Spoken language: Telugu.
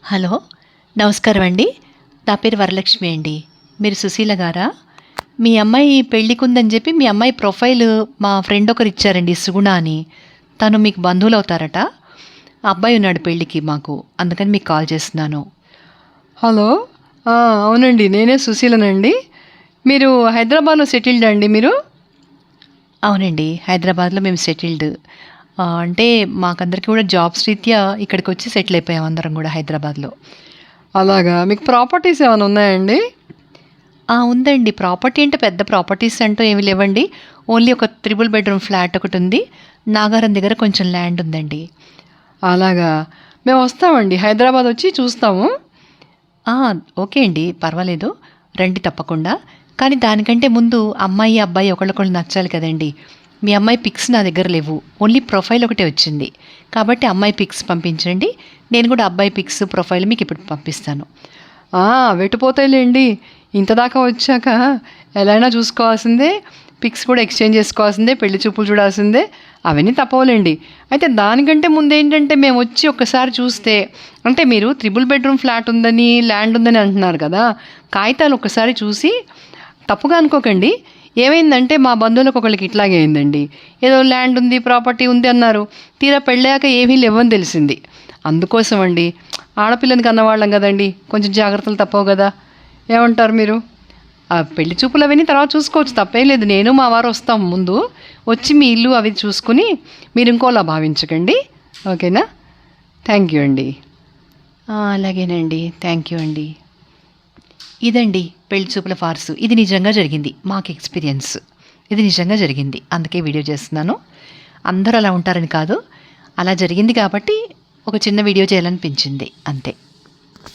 హలో. నమస్కారం అండి. నా పేరు వరలక్ష్మి అండి. మీరు సుశీల గారా? మీ అమ్మాయి పెళ్ళికుందని చెప్పి మీ అమ్మాయి ప్రొఫైల్ మా ఫ్రెండ్ ఒకరు ఇచ్చారండి, సుగుణ అని. తను మీకు బంధువులవుతారట. ఆ అబ్బాయి ఉన్నాడు పెళ్ళికి మాకు. అందుకని మీకు కాల్ చేస్తున్నాను. హలో. అవునండి, నేనే సుశీలనండి. మీరు హైదరాబాద్లో సెటిల్డ్ అండి మీరు? అవునండి. హైదరాబాద్‌లో మేము సెటిల్డ్. అంటే మాకందరికి కూడా జాబ్స్ రీత్యా ఇక్కడికొచ్చి సెటిల్ అయిపోయాం అందరం గూడా హైదరాబాద్‌లో. అలాగా. మీకు ప్రాపర్టీస్ ఏమైనా ఉన్నాయండి? ఉందండి. ప్రాపర్టీ అంటే పెద్ద ప్రాపర్టీస్ అంటూ ఏమి లేవండి. ఓన్లీ ఒక త్రిబుల్ బెడ్‌రూమ్ ఫ్లాట్ ఒకటుంది. నాగారం దగ్గర కొంచెం ల్యాండ్ ఉందండి. అలాగా. మేము వస్తామండి, హైదరాబాద్ వచ్చి చూస్తాము. ఆ! ఓకే అండి. పర్వాలేదు. రండి తప్పకుండా. కానీ దానికంటే ముందు అమ్మాయి, అబ్బాయి ఒకళ్ళొకళ్ళు నచ్చాలి కదండీ! మీ అమ్మాయి పిక్స్ నా దగ్గర లేవు. ఓన్లీ ప్రొఫైల్ ఒకటే వచ్చింది. కాబట్టి అమ్మాయి పిక్స్ పంపించండి. నేను కూడా అబ్బాయి పిక్స్, ప్రొఫైల్ మీకిప్పుడు పంపిస్తాను. వెట్టిపోతాయిలేండి. ఇంత దాకా వచ్చాక ఎలా అయినా చూసుకోవాల్సిందే. పిక్స్ కూడా ఎక్స్చేంజ్ చేసుకోవాల్సిందే. పెళ్లి చూపులు చూడాల్సిందే. అవన్నీ తప్పవులేండి. అయితే దానికంటే ముందేంటంటే మేము వచ్చి ఒక్కసారి చూస్తే, అంటే మీరు త్రిబుల్ బెడ్రూమ్ ఫ్లాట్ ఉందని, ల్యాండ్ ఉందని అంటున్నారు కదా! కాగితాలు ఒక్కసారి చూసి తప్పుగా అనుకోకండి. ఏమైందంటే మా బంధువులకు ఒకళ్ళకి ఇట్లాగే అయిందండి. ఏదో ల్యాండ్ ఉంది, ప్రాపర్టీ ఉంది అన్నారు. తీరా పెళ్ళాక ఏమీ లేవని తెలిసింది. అందుకోసం అండి, ఆడపిల్లని కన్నవాళ్ళం కదండి, కొంచెం జాగ్రత్తలు తప్పవు కదా! ఏమంటారు మీరు? ఆ పెళ్లి చూపులు అవన్నీ తర్వాత చూసుకోవచ్చు, తప్పేం లేదు. నేను మా వారు వస్తాం ముందు. వచ్చి మీ ఇల్లు అవి చూసుకుని మీరు ఇంకోలా భావించకండి. ఓకేనా? థ్యాంక్ యూ అండి. అలాగేనండి. థ్యాంక్ యూ అండి. ఇదండి పెళ్లి చూపుల ఫార్సు. ఇది నిజంగా జరిగింది. మాకు ఎక్స్‌పీరియన్స్. ఇది నిజంగా జరిగింది. అందుకే వీడియో చేస్తున్నాను. అందరూ అలా ఉంటారని కాదు. అలా జరిగింది కాబట్టి ఒక చిన్న వీడియో చేయాలనిపించింది అంతే.